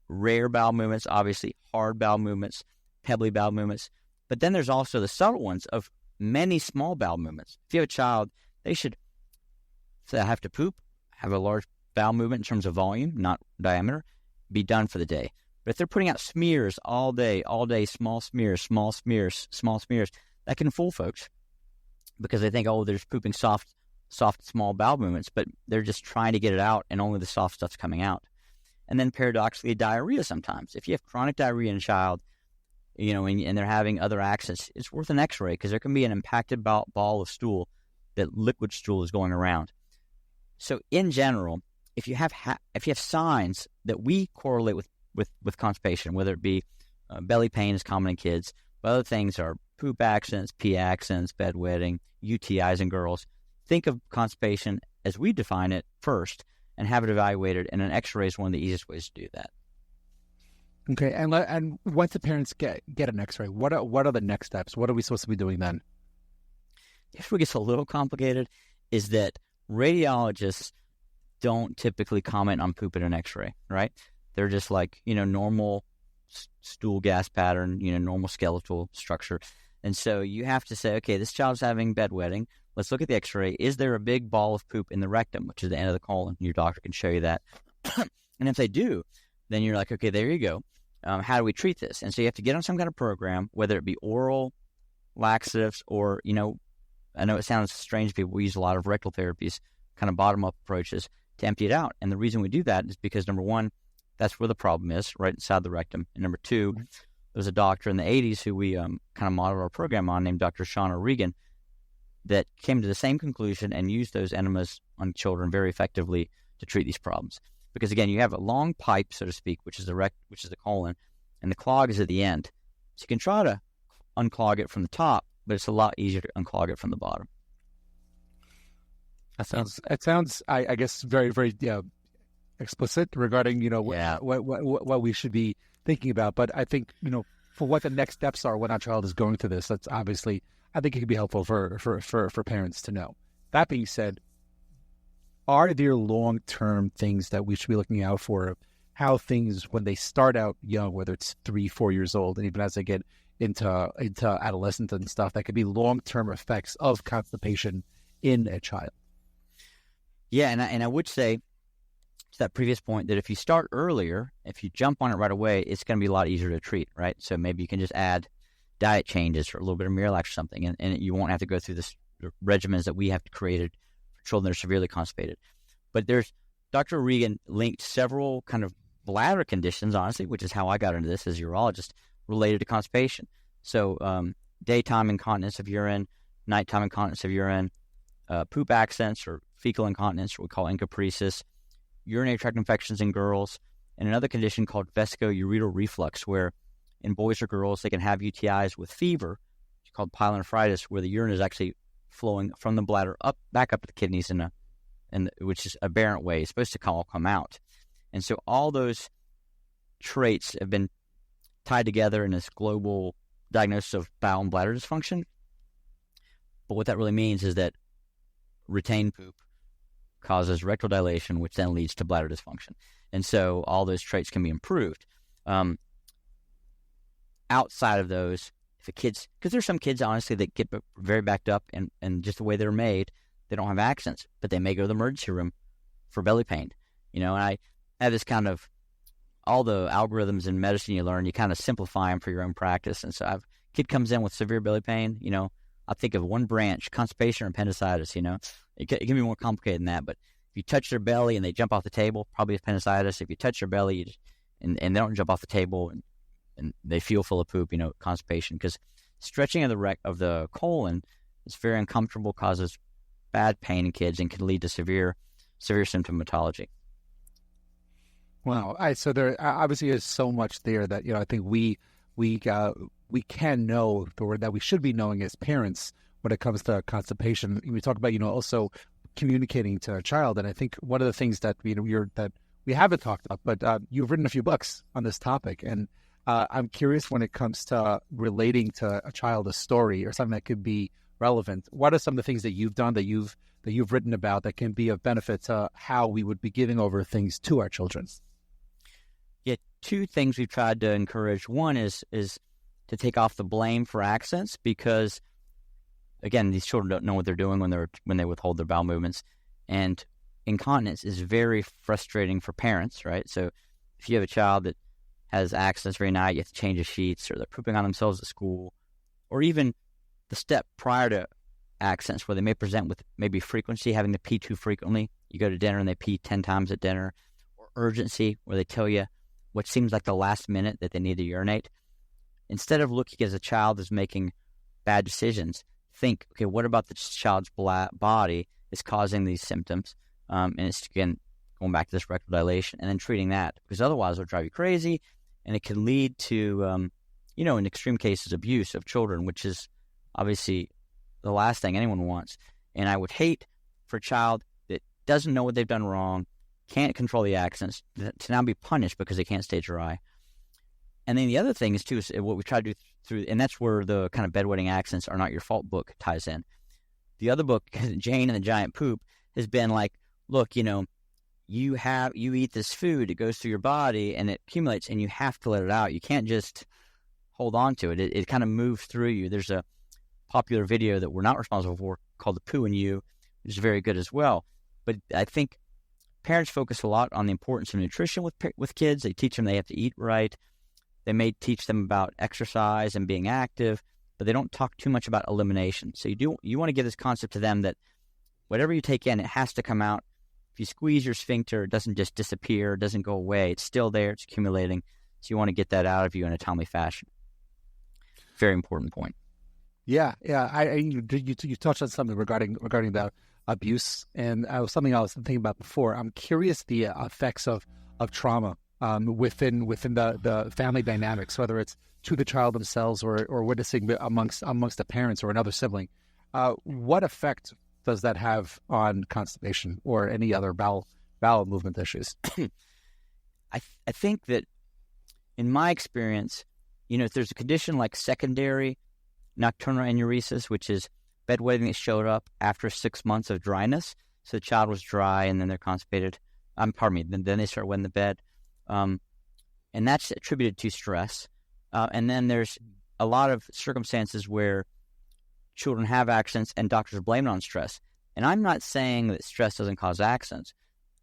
[SPEAKER 2] rare bowel movements, obviously hard bowel movements, pebbly bowel movements. But then there's also the subtle ones of many small bowel movements. If you have a child, they should, if they have to poop, have a large bowel movement in terms of volume, not diameter, be done for the day. But if they're putting out smears all day, small smears, that can fool folks, because they think, oh, they're just pooping soft, small bowel movements, but they're just trying to get it out, and only the soft stuff's coming out. And then paradoxically, diarrhea sometimes. If you have chronic diarrhea in a child, and they're having other accidents, it's worth an x-ray, because there can be an impacted ball of stool, that liquid stool is going around. So in general, if you have signs that we correlate with constipation, whether it be belly pain is common in kids, but other things are poop accidents, pee accidents, bedwetting, UTIs in girls, think of constipation as we define it first and have it evaluated, and an x-ray is one of the easiest ways to do that.
[SPEAKER 1] Okay, and once the parents get an x-ray, what are the next steps? What are we supposed to be doing then?
[SPEAKER 2] Here's where it gets a little complicated, is that radiologists don't typically comment on poop in an x-ray, right? They're just like, normal stool gas pattern, normal skeletal structure. And so you have to say, okay, this child's having bedwetting. Let's look at the x-ray. Is there a big ball of poop in the rectum, which is the end of the colon? Your doctor can show you that. And if they do, then you're like, okay, there you go. How do we treat this? And so you have to get on some kind of program, whether it be oral laxatives or, I know it sounds strange, people, we use a lot of rectal therapies, kind of bottom-up approaches to empty it out. And the reason we do that is because, number one, that's where the problem is, right inside the rectum. And number two, there was a doctor in the 80s who we kind of modeled our program on, named Dr. Shauna Regan, that came to the same conclusion and used those enemas on children very effectively to treat these problems. Because again, you have a long pipe, so to speak, which is the colon, and the clog is at the end. So you can try to unclog it from the top, but it's a lot easier to unclog it from the bottom.
[SPEAKER 1] It sounds, I guess, very, very explicit regarding what we should be thinking about. But I think for what the next steps are when our child is going through this, that's obviously, I think it could be helpful for parents to know. That being said, are there long-term things that we should be looking out for? How things, when they start out young, whether it's 3-4 years old, and even as they get into adolescence and stuff, that could be long-term effects of constipation in a child.
[SPEAKER 2] Yeah, and I would say to that previous point that if you start earlier, if you jump on it right away, it's going to be a lot easier to treat, right? So maybe you can just add diet changes or a little bit of Miralax or something, and you won't have to go through this regimens that we have created for children that are severely constipated. But there's Dr. Regan linked several kind of bladder conditions, honestly, which is how I got into this as a urologist, related to constipation. So daytime incontinence of urine, nighttime incontinence of urine, poop accidents or fecal incontinence, what we call encopresis, urinary tract infections in girls, and another condition called vesicoureteral reflux, where in boys or girls they can have UTIs with fever, it's called pyelonephritis, where the urine is actually flowing from the bladder back up to the kidneys which is aberrant way. It's supposed to all come out. And so all those traits have been tied together in this global diagnosis of bowel and bladder dysfunction. But what that really means is that retained poop causes rectal dilation, which then leads to bladder dysfunction. And so all those traits can be improved. Outside of those, because there's some kids, honestly, that get very backed up and just the way they're made, they don't have accidents, but they may go to the emergency room for belly pain. And I have this kind of, all the algorithms in medicine you learn, you kind of simplify them for your own practice. And so I've Kid comes in with severe belly pain, I think of one branch, constipation or appendicitis, It can be more complicated than that, but if you touch their belly and they jump off the table, probably appendicitis. If you touch their belly and they don't jump off the table and they feel full of poop, constipation, because stretching of the colon is very uncomfortable, causes bad pain in kids, and can lead to severe symptomatology.
[SPEAKER 1] Wow. So there obviously is so much there that, I think we can know, or that we should be knowing as parents when it comes to constipation. We talk about, also communicating to a child. And I think one of the things that, that we haven't talked about, but you've written a few books on this topic. And I'm curious, when it comes to relating to a child a story or something that could be relevant, what are some of the things that you've done, that you've written about, that can be of benefit to how we would be giving over things to our children?
[SPEAKER 2] Yeah, two things we've tried to encourage. One is to take off the blame for accidents, because again, these children don't know what they're doing when they withhold their bowel movements, and incontinence is very frustrating for parents, right? So if you have a child that has accidents every night, you have to change the sheets, or they're pooping on themselves at school, or even the step prior to accidents where they may present with maybe frequency, having to pee too frequently. You go to dinner and they pee 10 times at dinner, or urgency, where they tell you what seems like the last minute that they need to urinate. Instead of looking as a child is making bad decisions, think, okay, what about the child's body is causing these symptoms? And it's, again, going back to this rectal dilation, and then treating that, because otherwise it'll drive you crazy, and it can lead to, in extreme cases, abuse of children, which is obviously the last thing anyone wants. And I would hate for a child that doesn't know what they've done wrong, can't control the accidents, to now be punished because they can't stay dry. And then the other thing is, too, is what we try to do through, and that's where the kind of bedwetting accidents are not your fault book ties in. The other book, Jane and the Giant Poop, has been like, look, you eat this food, it goes through your body and it accumulates, and you have to let it out. You can't just hold on to it. It kind of moves through you. There's a popular video that we're not responsible for called The Poo in You, which is very good as well. But I think parents focus a lot on the importance of nutrition with kids. They teach them they have to eat right. They may teach them about exercise and being active, but they don't talk too much about elimination. So you want to give this concept to them that whatever you take in, it has to come out. If you squeeze your sphincter, it doesn't just disappear, it doesn't go away. It's still there, it's accumulating. So you want to get that out of you in a timely fashion. Very important point. Yeah.
[SPEAKER 1] You touched on something regarding the abuse, and something I was thinking about before. I'm curious the effects of trauma within the family dynamics, whether it's to the child themselves or witnessing amongst the parents or another sibling. What effect does that have on constipation or any other bowel movement issues?
[SPEAKER 2] I think that in my experience, if there's a condition like secondary nocturnal enuresis, which is bedwetting that showed up after 6 months of dryness, so the child was dry and then they're constipated. Then they start wetting the bed. And that's attributed to stress. And then there's a lot of circumstances where children have accidents and doctors blame it on stress. And I'm not saying that stress doesn't cause accidents.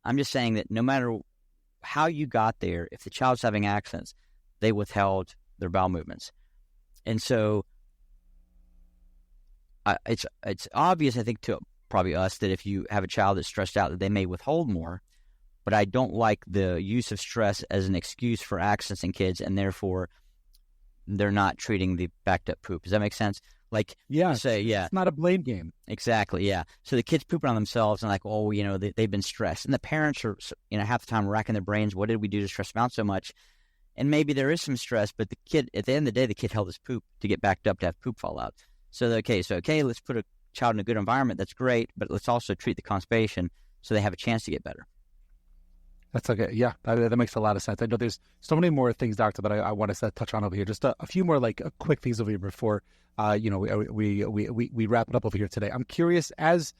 [SPEAKER 2] I'm just saying that no matter how you got there, if the child's having accidents, they withheld their bowel movements. And so it's obvious, I think, to probably us, that if you have a child that's stressed out, that they may withhold more. But I don't like the use of stress as an excuse for accidents in kids, and therefore they're not treating the backed up poop. Does that make sense? Like,
[SPEAKER 1] it's not a blame game.
[SPEAKER 2] Exactly, yeah. So the kids pooping on themselves and like, they've been stressed. And the parents are, half the time racking their brains, what did we do to stress them out so much? And maybe there is some stress, but the kid, at the end of the day, the kid held his poop to get backed up to have poop fall out. So, let's put a child in a good environment. That's great, but let's also treat the constipation so they have a chance to get better.
[SPEAKER 1] That's okay. Yeah, that makes a lot of sense. I know there's so many more things, doctor, that I want to touch on over here. Just a few more quick things over here before we wrap it up over here today. I'm curious, as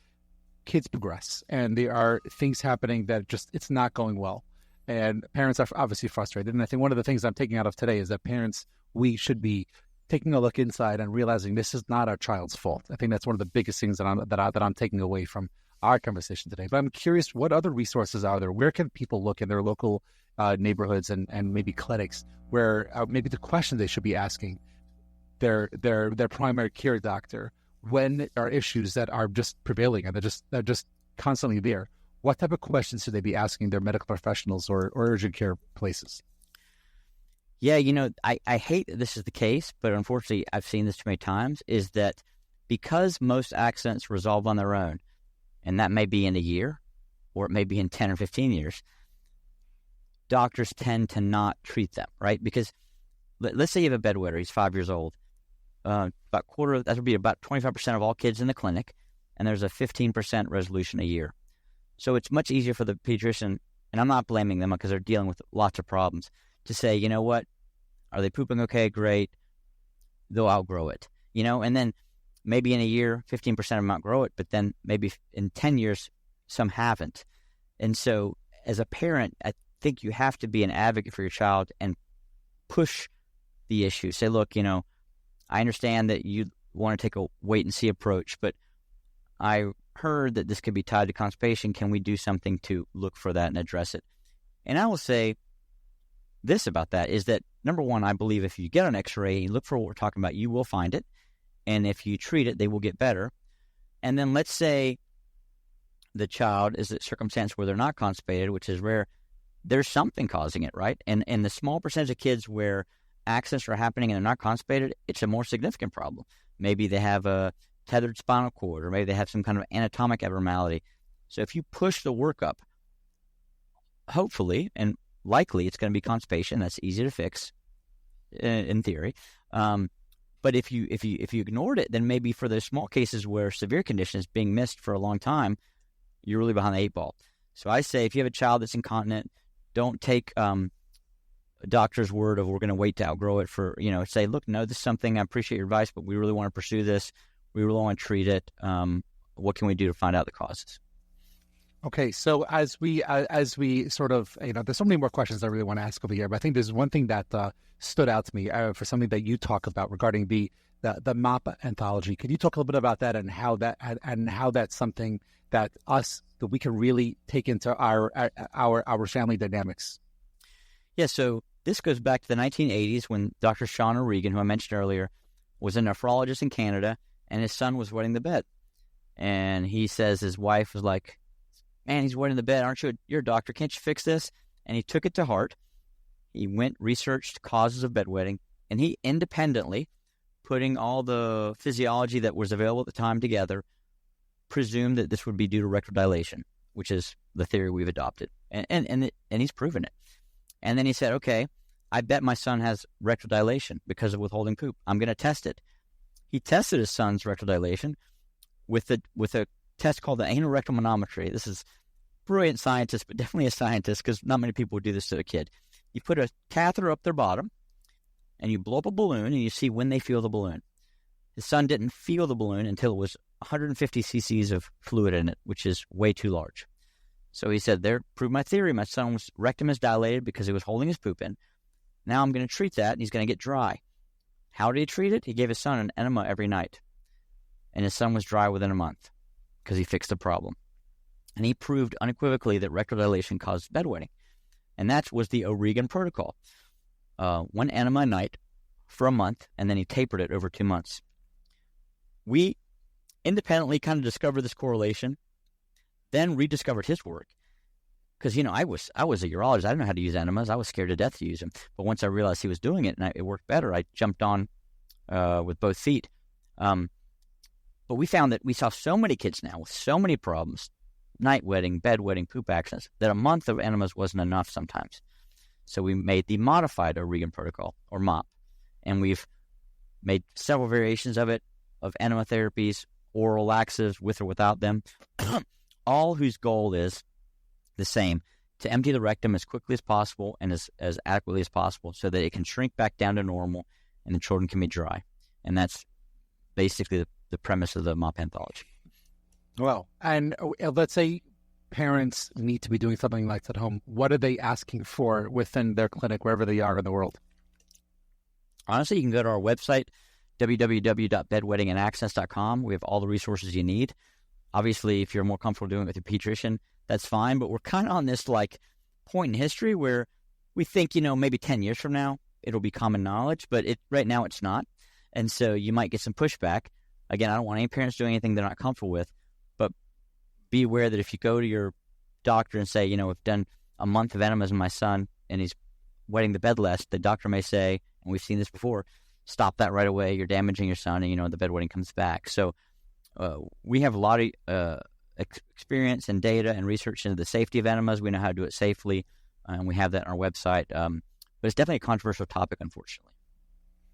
[SPEAKER 1] kids progress and there are things happening that it's not going well, and parents are obviously frustrated. And I think one of the things I'm taking out of today is that parents, we should be taking a look inside and realizing this is not our child's fault. I think that's one of the biggest things that I'm taking away from our conversation today. But I'm curious, what other resources are there? Where can people look in their local neighborhoods and maybe clinics where maybe the questions they should be asking their primary care doctor when there are issues that are just prevailing and they're just constantly there? What type of questions should they be asking their medical professionals or urgent care places?
[SPEAKER 2] Yeah, I hate that this is the case, but unfortunately I've seen this too many times, is that because most accidents resolve on their own, and that may be in a year or it may be in 10 or 15 years, doctors tend to not treat them, right? Because let's say you have a bedwetter, he's 5 years old. That would be about 25% of all kids in the clinic, and there's a 15% resolution a year. So it's much easier for the pediatrician, and I'm not blaming them because they're dealing with lots of problems, to say, you know what, are they pooping okay? Great. They'll outgrow it, and then maybe in a year, 15% of them outgrow it, but then maybe in 10 years, some haven't. And so as a parent, I think you have to be an advocate for your child and push the issue. Say, look, I understand that you want to take a wait and see approach, but I heard that this could be tied to constipation. Can we do something to look for that and address it? And I will say this about that is that, number one, I believe if you get an x-ray and you look for what we're talking about, you will find it. And if you treat it, they will get better. And then let's say the child is a circumstance where they're not constipated, which is rare. There's something causing it, right? And the small percentage of kids where accidents are happening and they're not constipated, it's a more significant problem. Maybe they have a tethered spinal cord, or maybe they have some kind of anatomic abnormality. So if you push the workup, hopefully and likely it's going to be constipation. That's easy to fix in theory. But if you ignored it, then maybe for those small cases where severe condition is being missed for a long time, you're really behind the eight ball. So I say if you have a child that's incontinent, don't take a doctor's word of we're going to wait to outgrow it for, say, look, no, this is something, I appreciate your advice, but we really want to pursue this. We really want to treat it. What can we do to find out the causes?
[SPEAKER 1] Okay, so as we sort of, there's so many more questions I really want to ask over here, but I think there's one thing that stood out to me for something that you talk about regarding the MOP anthology. Could you talk a little bit about that and how that's something that we can really take into our family dynamics?
[SPEAKER 2] Yeah, so this goes back to the 1980s when Dr. Sean O'Regan, who I mentioned earlier, was a nephrologist in Canada, and his son was wetting the bed. And he says his wife was like, man, he's wetting the bed. Aren't you you're a doctor? Can't you fix this? And he took it to heart. He went, researched causes of bedwetting, and he independently, putting all the physiology that was available at the time together, presumed that this would be due to rectal dilation, which is the theory we've adopted. And he's proven it. And then he said, okay, I bet my son has rectal dilation because of withholding poop. I'm going to test it. He tested his son's rectal dilation with a test called the anal rectal manometry. This is brilliant scientist, but definitely a scientist because not many people would do this to a kid. You put a catheter up their bottom, and you blow up a balloon, and you see when they feel the balloon. His son didn't feel the balloon until it was 150 cc's of fluid in it, which is way too large. So he said, there, proved my theory. My son's rectum is dilated because he was holding his poop in. Now I'm going to treat that, and he's going to get dry. How did he treat it? He gave his son an enema every night. And his son was dry within a month because he fixed the problem. And he proved unequivocally that rectal dilation caused bedwetting. And that was the O'Regan protocol. 1 enema a night for a month, and then he tapered it over 2 months. We independently kind of discovered this correlation, then rediscovered his work. Because, I was a urologist. I didn't know how to use enemas. I was scared to death to use them. But once I realized he was doing it and it worked better, I jumped on with both feet. But we found that we saw so many kids now with so many problems, night wetting, bedwetting, poop accidents, that a month of enemas wasn't enough sometimes. So we made the modified O'Regan protocol, or MOP, and we've made several variations of it, of enema therapies, oral laxatives with or without them, all whose goal is the same, to empty the rectum as quickly as possible and as adequately as possible so that it can shrink back down to normal and the children can be dry. And that's basically the premise of the MOP anthology.
[SPEAKER 1] Well, and let's say parents need to be doing something like that at home. What are they asking for within their clinic, wherever they are in the world?
[SPEAKER 2] Honestly, you can go to our website, www.bedwettingandaccidents.com. We have all the resources you need. Obviously, if you're more comfortable doing it with your pediatrician, that's fine. But we're kind of on this point in history where we think, maybe 10 years from now, it'll be common knowledge. But right now it's not. And so you might get some pushback. Again, I don't want any parents doing anything they're not comfortable with, but be aware that if you go to your doctor and say, we've done a month of enemas in my son and he's wetting the bed less, the doctor may say, and we've seen this before, stop that right away. You're damaging your son, and the bedwetting comes back. So we have a lot of experience and data and research into the safety of enemas. We know how to do it safely, and we have that on our website. But it's definitely a controversial topic, unfortunately.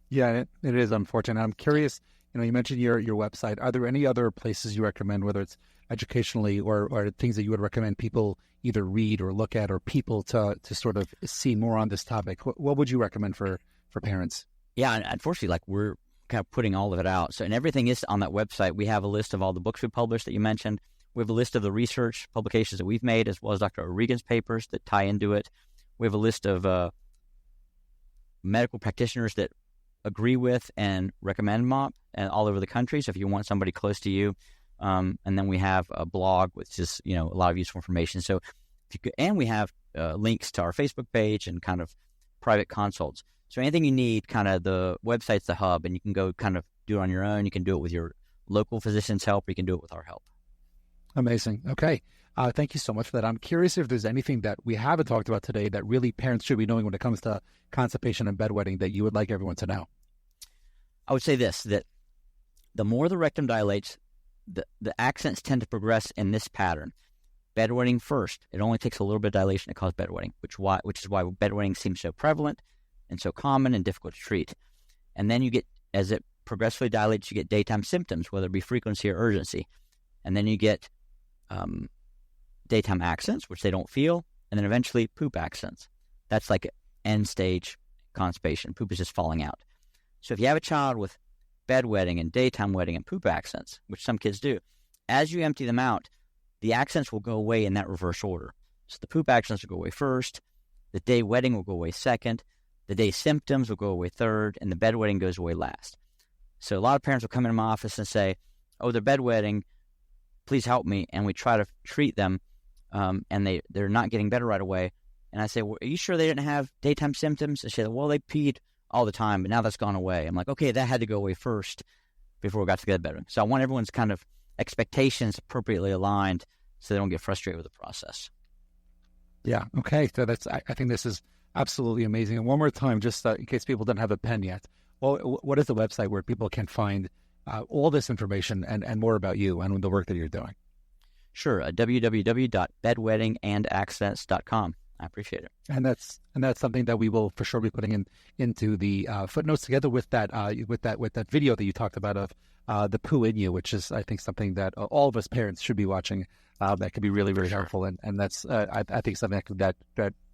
[SPEAKER 1] Yeah, it is unfortunate. I'm curious, you mentioned your website. Are there any other places you recommend, whether it's educationally or things that you would recommend people either read or look at, or people to sort of see more on this topic? What would you recommend for parents?
[SPEAKER 2] Yeah, and unfortunately, we're kind of putting all of it out. So, and everything is on that website. We have a list of all the books we published that you mentioned. We have a list of the research publications that we've made, as well as Dr. O'Regan's papers that tie into it. We have a list of medical practitioners that agree with and recommend MOP and all over the country. So if you want somebody close to you, and then we have a blog with just a lot of useful information. So and we have links to our Facebook page and kind of private consults. So anything you need, kind of the website's the hub, and you can go kind of do it on your own. You can do it with your local physician's help, or you can do it with our help.
[SPEAKER 1] Amazing. Okay. Thank you so much for that. I'm curious if there's anything that we haven't talked about today that really parents should be knowing when it comes to constipation and bedwetting that you would like everyone to know.
[SPEAKER 2] I would say this, that the more the rectum dilates, the accents tend to progress in this pattern. Bedwetting first. It only takes a little bit of dilation to cause bedwetting, which is why bedwetting seems so prevalent and so common and difficult to treat. And then you get, as it progressively dilates, you get daytime symptoms, whether it be frequency or urgency. And then you get daytime accents, which they don't feel, and then eventually poop accents. That's like end stage constipation. Poop is just falling out. So if you have a child with bedwetting and daytime wetting and poop accents, which some kids do, as you empty them out, the accents will go away in that reverse order. So the poop accents will go away first, the day wetting will go away second, the day symptoms will go away third, and the bedwetting goes away last. So a lot of parents will come into my office and say, oh, they're bedwetting, please help me. And we try to treat them, and they're not getting better right away. And I say, well, are you sure they didn't have daytime symptoms? They say, well, they peed all the time, but now that's gone away. I'm like, okay, that had to go away first before we got to the bedroom. So I want everyone's kind of expectations appropriately aligned so they don't get frustrated with the process.
[SPEAKER 1] Yeah. Okay. So I think this is absolutely amazing. And one more time, just in case people don't have a pen yet, well, what is the website where people can find all this information and more about you and the work that you're doing?
[SPEAKER 2] Sure. www.bedwettingandaccents.com. I appreciate it.
[SPEAKER 1] And that's something that we will for sure be putting into the footnotes together with that video that you talked about of the poo in you, which is, I think, something that all of us parents should be watching. That could be really, really helpful, and that's I think something that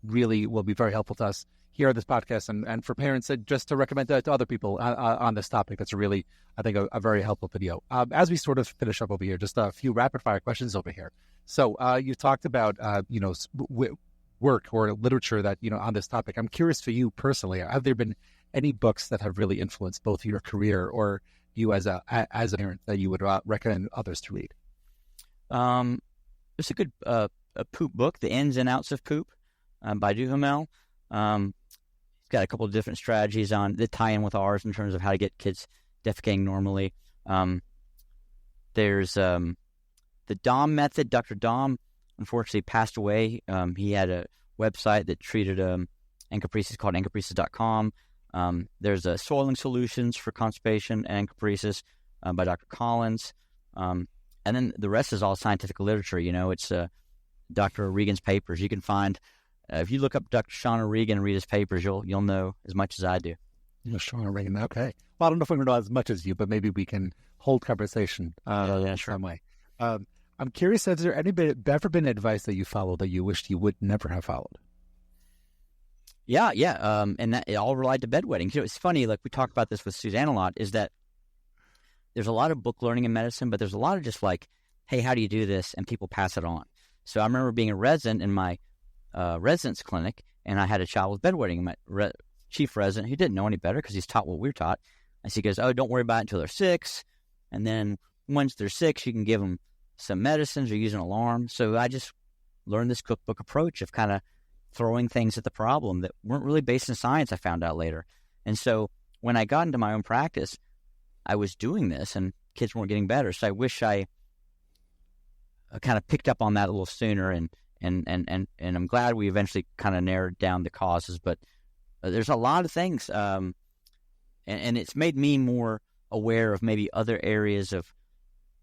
[SPEAKER 1] really will be very helpful to us here on this podcast, and for parents, just to recommend that to other people on this topic. That's really, I think, a very helpful video. As we sort of finish up over here, just a few rapid fire questions over here. So you talked about work or literature that on this topic. I'm curious for you personally, have there been any books that have really influenced both your career or you as a parent that you would recommend others to read?
[SPEAKER 2] There's a good a poop book, The Ins and Outs of Poop, by Duhamel. He's got a couple of different strategies on that tie in with ours in terms of how to get kids defecating normally. There's the Dom method. Dr. Dom unfortunately passed away. He had a website that treated encopresis called encopresis.com. There's soiling solutions for constipation and encopresis by Dr. Collins. And then the rest is all scientific literature. It's Dr. O'Regan's papers. You can find, if you look up Dr. Sean O'Regan and read his papers, you'll know as much as I do.
[SPEAKER 1] Sean O'Regan, okay. Well, I don't know if we're going to know as much as you, but maybe we can hold conversation some way. I'm curious, has there ever been advice that you followed that you wished you would never have followed?
[SPEAKER 2] Yeah. And that it all relied to bedwetting. It's funny, like we talk about this with Suzanne a lot, is that there's a lot of book learning in medicine, but there's a lot of just like, hey, how do you do this? And people pass it on. So I remember being a resident in my residence clinic, and I had a child with bedwetting. My chief resident, who didn't know any better because he's taught what we're taught. And so he goes, oh, don't worry about it until they're 6. And then once they're 6, you can give them some medicines or use an alarm. So I just learned this cookbook approach of kind of throwing things at the problem that weren't really based in science, I found out later. And so when I got into my own practice, I was doing this and kids weren't getting better. So I wish I kind of picked up on that a little sooner, and I'm glad we eventually kind of narrowed down the causes. But there's a lot of things, and it's made me more aware of maybe other areas of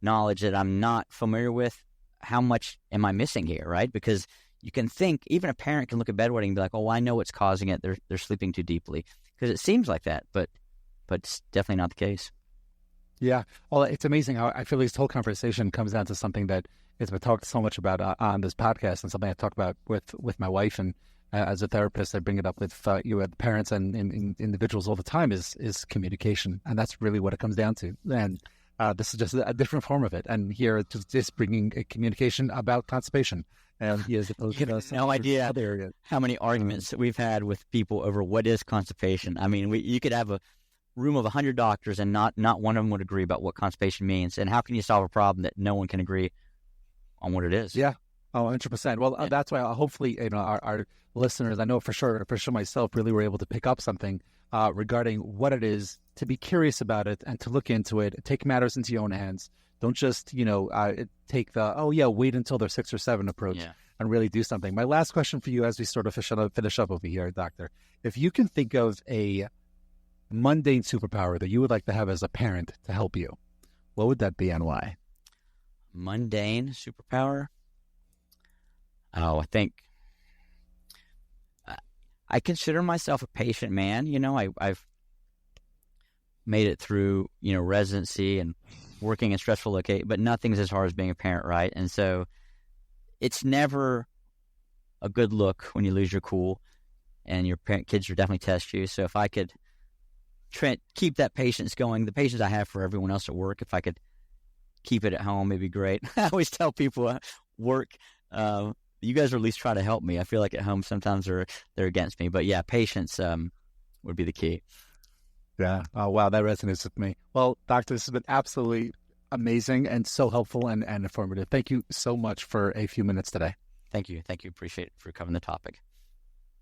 [SPEAKER 2] knowledge that I'm not familiar with. How much am I missing here, right? Because you can think, even a parent can look at bedwetting and be like, oh, I know what's causing it. They're sleeping too deeply, because it seems like that, but it's definitely not the case.
[SPEAKER 1] Yeah. Well, it's amazing how I feel this whole conversation comes down to something that has been talked so much about on this podcast, and something I talk about with my wife, and as a therapist, I bring it up with parents and individuals all the time, is communication. And that's really what it comes down to. And this is just a different form of it. And here it's just bringing a communication about constipation. And he has
[SPEAKER 2] no idea how many arguments that we've had with people over what is constipation. I mean, you could have a room of 100 doctors and not one of them would agree about what constipation means. And how can you solve a problem that no one can agree on what it is?
[SPEAKER 1] Yeah. Oh, 100%. Well, that's why hopefully, our listeners, I know for sure myself, really were able to pick up something regarding what it is, to be curious about it and to look into it, take matters into your own hands. Don't just, take wait until they're 6 or 7 approach and really do something. My last question for you as we sort of finish up over here, Doctor, if you can think of a mundane superpower that you would like to have as a parent to help you, what would that be and why?
[SPEAKER 2] Mundane superpower? Oh, I think I consider myself a patient man. I've made it through, residency and working in stressful locations, but nothing's as hard as being a parent, right? And so it's never a good look when you lose your cool, and your kids will definitely test you. So if I could keep that patience going, the patience I have for everyone else at work, if I could keep it at home, it'd be great. I always tell people at work, you guys at least try to help me. I feel like at home sometimes they're against me. But yeah, patience would be the key.
[SPEAKER 1] Yeah. Oh, wow. That resonates with me. Well, Doctor, this has been absolutely amazing and so helpful and informative. Thank you so much for a few minutes today.
[SPEAKER 2] Thank you. Appreciate it for covering the topic.